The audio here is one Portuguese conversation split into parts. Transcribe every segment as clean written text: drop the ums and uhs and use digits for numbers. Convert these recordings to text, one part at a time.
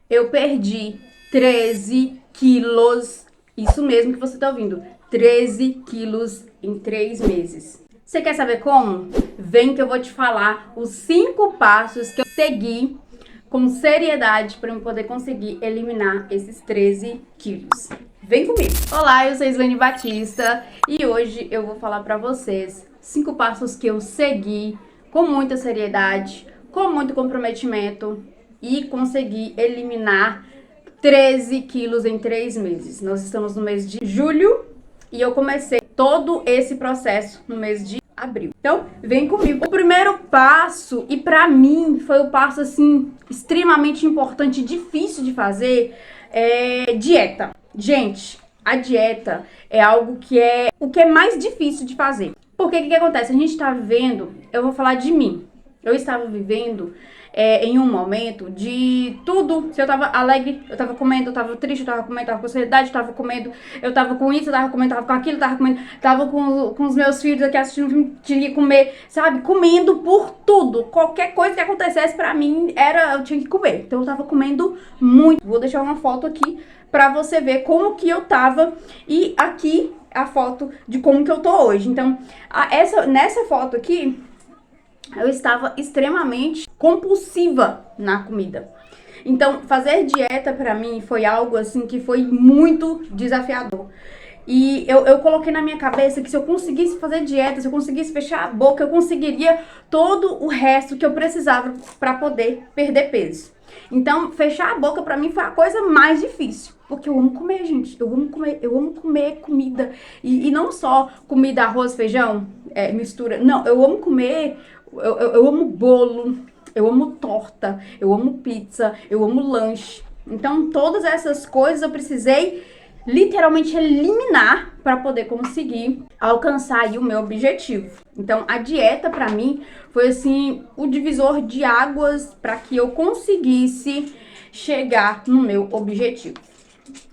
Eu perdi 13 quilos. Isso mesmo que você tá ouvindo. 13 quilos em 3 meses. Você quer saber como? Vem que eu vou te falar os 5 passos que eu segui com seriedade para eu poder conseguir eliminar esses 13 quilos. Vem comigo! Olá, eu sou Islane Batista e hoje eu vou falar para vocês 5 passos que eu segui com muita seriedade, com muito comprometimento e consegui eliminar 13 quilos em 3 meses. Nós estamos no mês de julho e eu comecei todo esse processo no mês de abril. Então, vem comigo. O primeiro passo, e pra mim foi o passo assim extremamente importante e difícil de fazer, é dieta. Gente, a dieta é algo que é o que é mais difícil de fazer. Porque o que acontece? A gente tá vivendo, eu vou falar de mim. Eu estava vivendo em um momento de tudo. Se eu tava alegre, eu tava comendo, eu tava triste, eu tava comendo, eu tava com ansiedade, eu tava comendo, eu tava com isso, eu tava comendo, eu tava com aquilo, eu tava comendo, tava com os meus filhos aqui assistindo um filme, tinha que comer, sabe? Comendo por tudo. Qualquer coisa que acontecesse pra mim, eu tinha que comer. Então eu tava comendo muito. Vou deixar uma foto aqui pra você ver como que eu tava. E aqui a foto de como que eu tô hoje. Então, nessa foto aqui, eu estava extremamente compulsiva na comida. Então, fazer dieta pra mim foi algo assim que foi muito desafiador. E eu coloquei na minha cabeça que se eu conseguisse fazer dieta, se eu conseguisse fechar a boca, eu conseguiria todo o resto que eu precisava para poder perder peso. Então, fechar a boca pra mim foi a coisa mais difícil. Porque eu amo comer, gente. Eu amo comer comida. E não só comida, arroz, feijão, mistura. Não, eu amo comer. Eu amo bolo, eu amo torta, eu amo pizza, eu amo lanche. Então, todas essas coisas eu precisei literalmente eliminar para poder conseguir alcançar aí o meu objetivo. Então, a dieta para mim foi assim o divisor de águas para que eu conseguisse chegar no meu objetivo,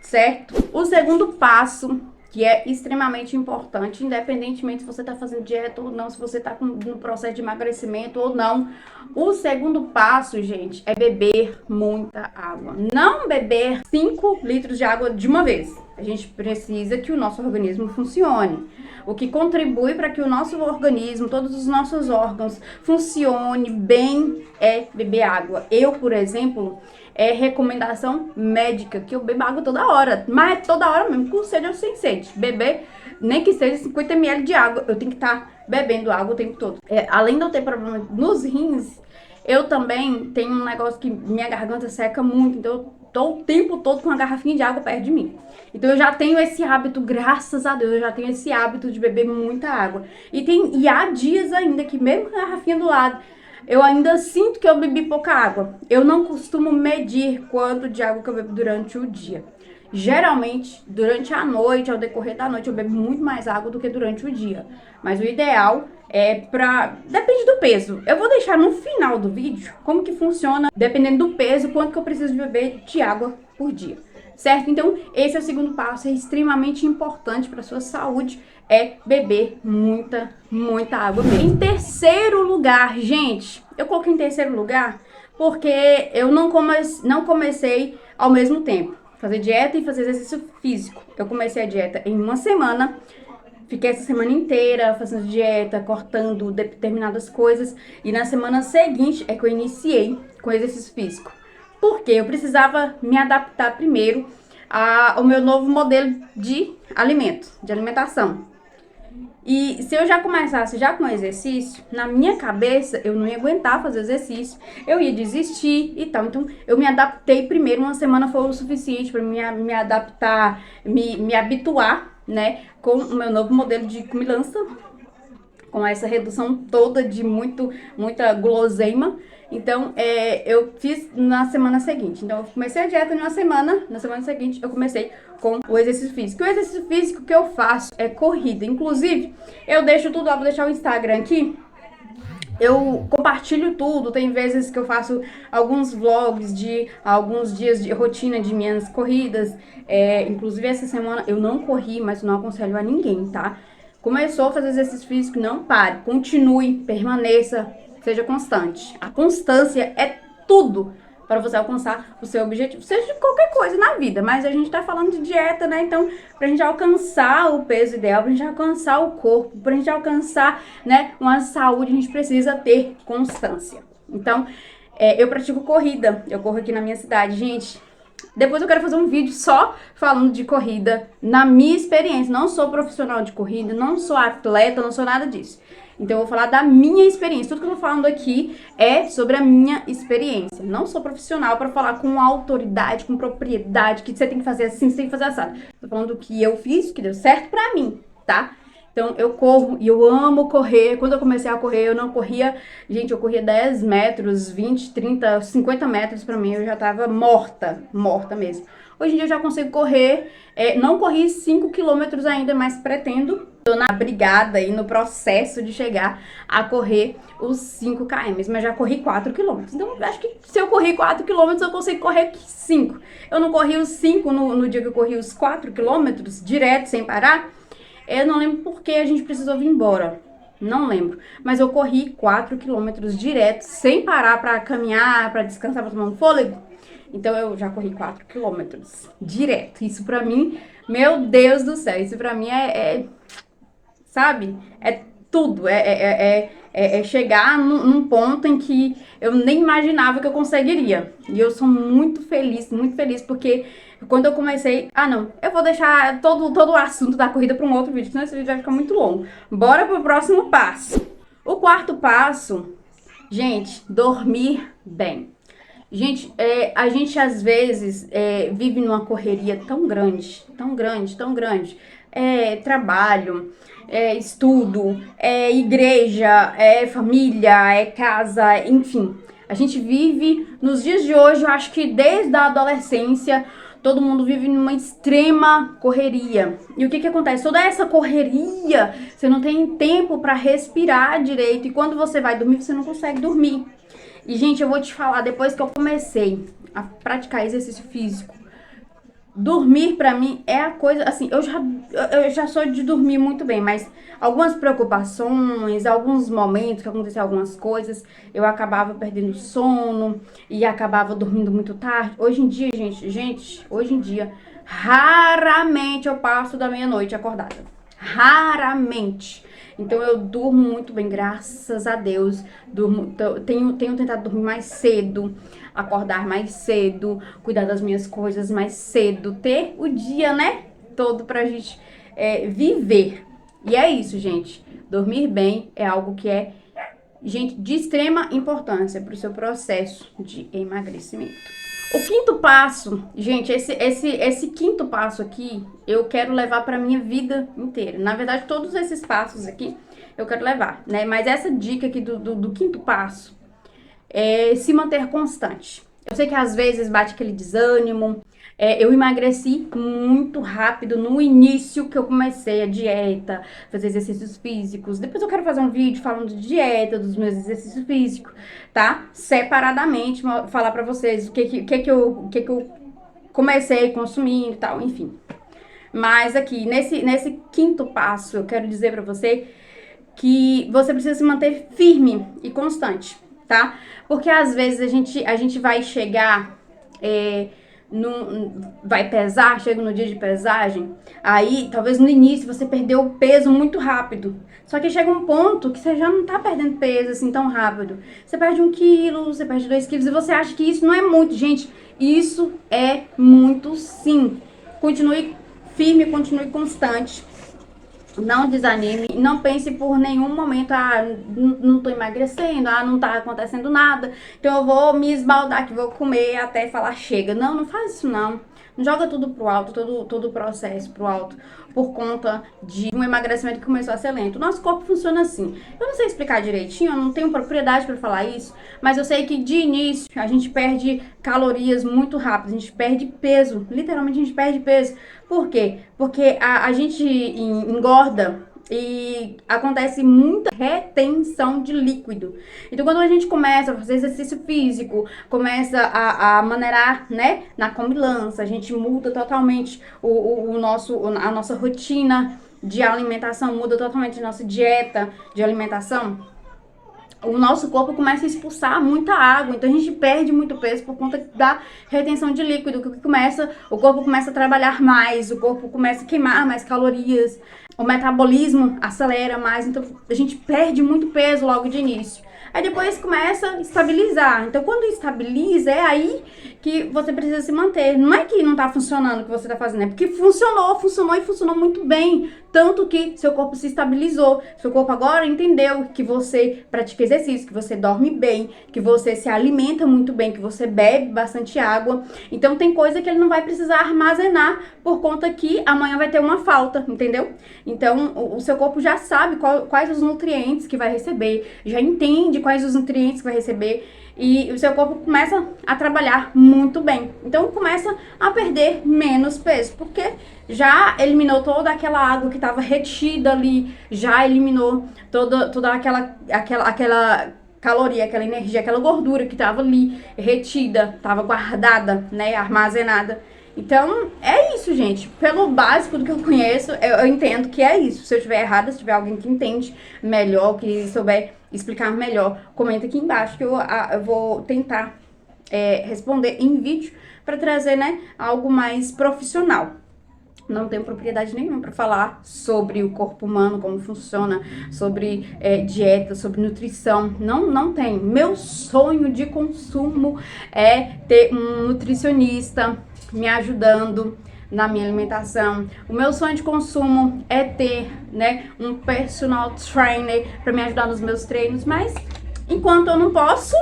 certo? O segundo passo, que é extremamente importante, independentemente se você está fazendo dieta ou não, se você está no processo de emagrecimento ou não. O segundo passo, gente, é beber muita água. Não beber 5 litros de água de uma vez. A gente precisa que o nosso organismo funcione. O que contribui para que o nosso organismo, todos os nossos órgãos funcionem bem é beber água. Eu, por exemplo, é recomendação médica que eu beba água toda hora, mas é toda hora mesmo, com sede ou sem sede. Beber, nem que seja 50 ml de água, eu tenho que estar bebendo água o tempo todo. Além de eu ter problema nos rins, eu também tenho um negócio que minha garganta seca muito, então eu tô o tempo todo com uma garrafinha de água perto de mim. Então eu já tenho esse hábito, graças a Deus, eu já tenho esse hábito de beber muita água. E há dias ainda que mesmo com a garrafinha do lado, eu ainda sinto que eu bebi pouca água. Eu não costumo medir quanto de água que eu bebo durante o dia. Geralmente, durante a noite, ao decorrer da noite, eu bebo muito mais água do que durante o dia. Mas o ideal depende do peso. Eu vou deixar no final do vídeo como que funciona, dependendo do peso, quanto que eu preciso de beber de água por dia. Certo? Então, esse é o segundo passo, é extremamente importante para a sua saúde, é beber muita água mesmo. Em terceiro lugar, gente, eu coloquei em terceiro lugar porque eu não comecei ao mesmo tempo. Fazer dieta e fazer exercício físico. Eu comecei a dieta em uma semana, fiquei essa semana inteira fazendo dieta, cortando determinadas coisas, e na semana seguinte é que eu iniciei com exercício físico. Porque eu precisava me adaptar primeiro ao meu novo modelo de alimentação. E se eu já começasse já com exercício, na minha cabeça eu não ia aguentar fazer exercício, eu ia desistir e tal. Então eu me adaptei primeiro, uma semana foi o suficiente para me adaptar, me habituar, né, com o meu novo modelo de comilança, com essa redução toda de muita guloseima. Então, eu fiz na semana seguinte. Então, eu comecei a dieta em uma semana, na semana seguinte eu comecei com o exercício físico. O exercício físico que eu faço é corrida. Inclusive, eu deixo tudo lá, vou deixar o Instagram aqui. Eu compartilho tudo, tem vezes que eu faço alguns vlogs de alguns dias de rotina de minhas corridas. Inclusive, essa semana eu não corri, mas não aconselho a ninguém, tá? Começou a fazer exercício físico, não pare, continue, permaneça, seja constante. A constância é tudo para você alcançar o seu objetivo, seja de qualquer coisa na vida, mas a gente tá falando de dieta, né? Então, pra gente alcançar o peso ideal, pra gente alcançar o corpo, pra gente alcançar, né, uma saúde, a gente precisa ter constância. Então, eu pratico corrida, eu corro aqui na minha cidade, gente. Depois eu quero fazer um vídeo só falando de corrida, na minha experiência. Não sou profissional de corrida, não sou atleta, não sou nada disso. Então eu vou falar da minha experiência. Tudo que eu tô falando aqui é sobre a minha experiência. Não sou profissional para falar com autoridade, com propriedade, que você tem que fazer assim, você tem que fazer assado. Tô falando do que eu fiz, que deu certo pra mim, tá? Então, eu corro e eu amo correr. Quando eu comecei a correr, eu não corria... Gente, eu corria 10 metros, 20, 30, 50 metros pra mim. Eu já tava morta, morta mesmo. Hoje em dia eu já consigo correr. Não corri 5 quilômetros ainda, mas pretendo. Tô na brigada e no processo de chegar a correr os 5 km. Mas já corri 4 quilômetros. Então, eu acho que se eu corri 4 quilômetros, eu consigo correr 5. Eu não corri os 5 no dia que eu corri os 4 quilômetros, direto, sem parar. Eu não lembro porque a gente precisou vir embora. Não lembro. Mas eu corri 4 quilômetros direto, sem parar pra caminhar, pra descansar, pra tomar um fôlego. Então eu já corri 4 quilômetros direto. Isso pra mim, meu Deus do céu, isso pra mim sabe? É tudo. É chegar num ponto em que eu nem imaginava que eu conseguiria. E eu sou muito feliz, porque quando eu comecei... Ah, não. Eu vou deixar todo o assunto da corrida para um outro vídeo, senão esse vídeo vai ficar muito longo. Bora pro próximo passo. O quarto passo, gente, dormir bem. Gente, a gente às vezes vive numa correria tão grande, tão grande, tão grande. Trabalho, estudo, igreja, família, casa, enfim. A gente vive, nos dias de hoje, eu acho que desde a adolescência, todo mundo vive numa extrema correria. E o que acontece? Toda essa correria, você não tem tempo para respirar direito. E quando você vai dormir, você não consegue dormir. E, gente, eu vou te falar, depois que eu comecei a praticar exercício físico, dormir pra mim é a coisa, assim, eu já sou de dormir muito bem, mas algumas preocupações, alguns momentos que aconteciam algumas coisas, eu acabava perdendo sono e acabava dormindo muito tarde. Hoje em dia, hoje em dia, raramente eu passo da meia-noite acordada. Raramente. Então eu durmo muito bem, graças a Deus. Tenho tentado dormir mais cedo, acordar mais cedo, cuidar das minhas coisas mais cedo, ter o dia, né, todo pra gente viver. E é isso, gente. Dormir bem é algo que gente, de extrema importância pro seu processo de emagrecimento. O quinto passo, gente, esse quinto passo aqui, eu quero levar pra minha vida inteira. Na verdade, todos esses passos aqui eu quero levar, né? Mas essa dica aqui do quinto passo é se manter constante. Eu sei que às vezes bate aquele desânimo. Eu emagreci muito rápido no início que eu comecei a dieta, fazer exercícios físicos. Depois eu quero fazer um vídeo falando de dieta, dos meus exercícios físicos, tá? Separadamente, falar pra vocês o que eu comecei consumindo e tal, enfim. Mas aqui, nesse quinto passo, eu quero dizer pra você que você precisa se manter firme e constante, tá? Porque às vezes a gente vai chegar... vai pesar, chega no dia de pesagem, aí talvez no início você perdeu o peso muito rápido. Só que chega um ponto que você já não tá perdendo peso assim tão rápido. Você perde 1 quilo, você perde 2 quilos e você acha que isso não é muito. Gente, isso é muito sim. Continue firme, continue constante. Não desanime, não pense por nenhum momento, não tô emagrecendo, não tá acontecendo nada, então eu vou me esbaldar que vou comer até falar chega. Não faz isso não. Não joga tudo pro alto, todo o processo pro alto, por conta de um emagrecimento que começou a ser lento. O nosso corpo funciona assim. Eu não sei explicar direitinho, eu não tenho propriedade para falar isso, mas eu sei que de início a gente perde calorias muito rápido, a gente perde peso, literalmente a gente perde peso. Por quê? Porque a gente engorda e acontece muita retenção de líquido. Então, quando a gente começa a fazer exercício físico, começa a maneirar, né, na comilança, a gente muda totalmente a nossa rotina de alimentação, muda totalmente a nossa dieta de alimentação. o nosso corpo começa a expulsar muita água, então a gente perde muito peso por conta da retenção de líquido, o corpo começa a trabalhar mais, o corpo começa a queimar mais calorias, o metabolismo acelera mais, então a gente perde muito peso logo de início. Aí depois começa a estabilizar. Então, quando estabiliza, é aí que você precisa se manter. Não é que não tá funcionando o que você tá fazendo, é porque funcionou muito bem. Tanto que seu corpo se estabilizou. Seu corpo agora entendeu que você pratica exercício, que você dorme bem, que você se alimenta muito bem, que você bebe bastante água. Então, tem coisa que ele não vai precisar armazenar por conta que amanhã vai ter uma falta, entendeu? Então, o seu corpo já sabe quais os nutrientes que vai receber, já entende quais os nutrientes que vai receber e o seu corpo começa a trabalhar muito bem. Então, começa a perder menos peso, porque já eliminou toda aquela água que estava retida ali, já eliminou toda aquela caloria, aquela energia, aquela gordura que estava ali retida, estava guardada, né, armazenada. Então, é isso, gente. Pelo básico do que eu conheço, eu entendo que é isso. Se eu estiver errada, se tiver alguém que entende melhor, que souber explicar melhor, comenta aqui embaixo que eu vou tentar responder em vídeo para trazer, né, algo mais profissional. Não tenho propriedade nenhuma para falar sobre o corpo humano, como funciona, sobre dieta, sobre nutrição. Não tem. Meu sonho de consumo é ter um nutricionista me ajudando na minha alimentação. O meu sonho de consumo é ter, né, um personal trainer para me ajudar nos meus treinos, mas enquanto eu não posso,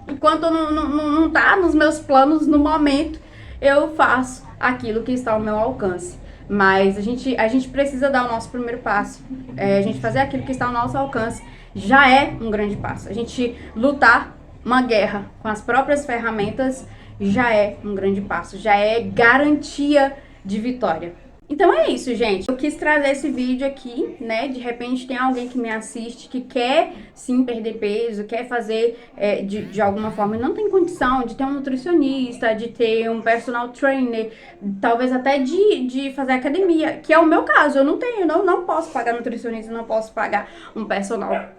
enquanto não tá nos meus planos no momento, eu faço aquilo que está ao meu alcance. Mas a gente precisa dar o nosso primeiro passo. A gente fazer aquilo que está ao nosso alcance já é um grande passo. A gente lutar uma guerra com as próprias ferramentas já é um grande passo, já é garantia de vitória. Então é isso, gente. Eu quis trazer esse vídeo aqui, né? De repente tem alguém que me assiste que quer sim perder peso, quer fazer de alguma forma, não tem condição de ter um nutricionista, de ter um personal trainer, talvez até de fazer academia, que é o meu caso. Eu não tenho, não posso pagar nutricionista, não posso pagar um personal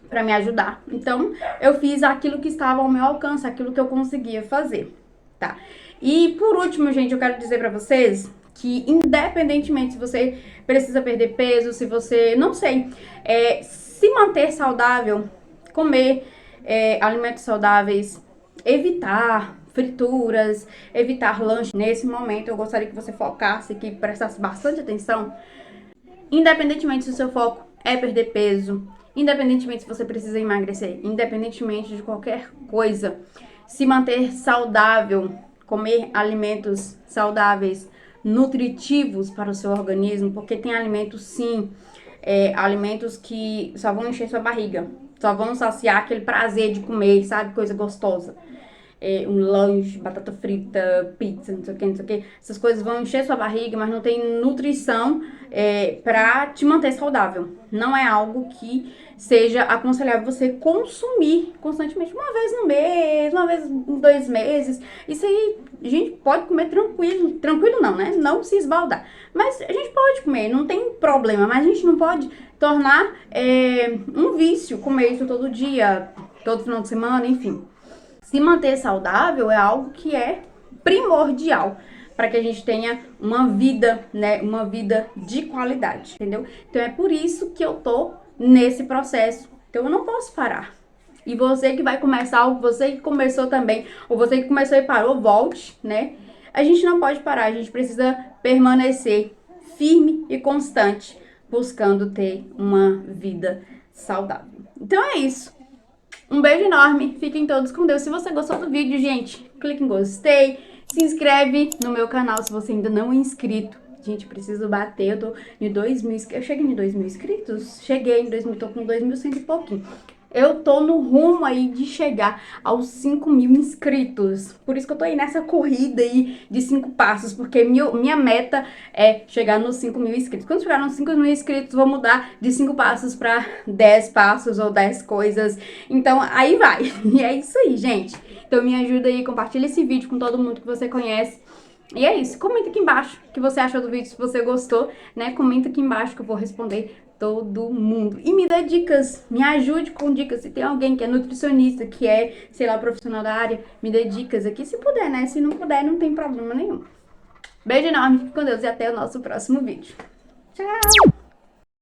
para me ajudar. Então, eu fiz aquilo que estava ao meu alcance, aquilo que eu conseguia fazer, tá? E por último, gente, eu quero dizer para vocês que independentemente se você precisa perder peso, se você, não sei, se manter saudável, comer alimentos saudáveis, evitar frituras, evitar lanche. Nesse momento, eu gostaria que você focasse aqui, prestasse bastante atenção, independentemente se o seu foco é perder peso, independentemente se você precisa emagrecer, independentemente de qualquer coisa, se manter saudável, comer alimentos saudáveis, nutritivos para o seu organismo, porque tem alimentos sim, alimentos que só vão encher sua barriga, só vão saciar aquele prazer de comer, sabe, coisa gostosa. Um lanche, batata frita, pizza, não sei o que, essas coisas vão encher sua barriga, mas não tem nutrição pra te manter saudável. Não é algo que seja aconselhável você consumir constantemente, uma vez no mês, uma vez em 2 meses. Isso aí a gente pode comer tranquilo não, né? Não se esbaldar. Mas a gente pode comer, não tem problema, mas a gente não pode tornar um vício comer isso todo dia, todo final de semana, enfim. Se manter saudável é algo que é primordial para que a gente tenha uma vida, né, uma vida de qualidade, entendeu? Então é por isso que eu tô nesse processo. Então eu não posso parar. E você que vai começar algo, você que começou também, ou você que começou e parou, volte, né? A gente não pode parar, a gente precisa permanecer firme e constante, buscando ter uma vida saudável. Então é isso. Um beijo enorme, fiquem todos com Deus. Se você gostou do vídeo, gente, clique em gostei, se inscreve no meu canal se você ainda não é inscrito. Gente, preciso bater, eu tô em 2.000 inscritos. Eu cheguei em 2.000 inscritos? Cheguei em 2.000, tô com 2.100 e pouquinho. Eu tô no rumo aí de chegar aos 5.000 inscritos. Por isso que eu tô aí nessa corrida aí de 5 passos, porque minha meta é chegar nos 5.000 inscritos. Quando chegar nos 5.000 inscritos, vou mudar de 5 passos pra 10 passos ou 10 coisas. Então, aí vai. E é isso aí, gente. Então, me ajuda aí, compartilha esse vídeo com todo mundo que você conhece. E é isso. Comenta aqui embaixo o que você achou do vídeo, se você gostou, né? Comenta aqui embaixo que eu vou responder todo mundo. E me dê dicas, me ajude com dicas. Se tem alguém que é nutricionista, que é, sei lá, profissional da área, me dê dicas aqui, se puder, né? Se não puder, não tem problema nenhum. Beijo enorme, fique com Deus e até o nosso próximo vídeo. Tchau!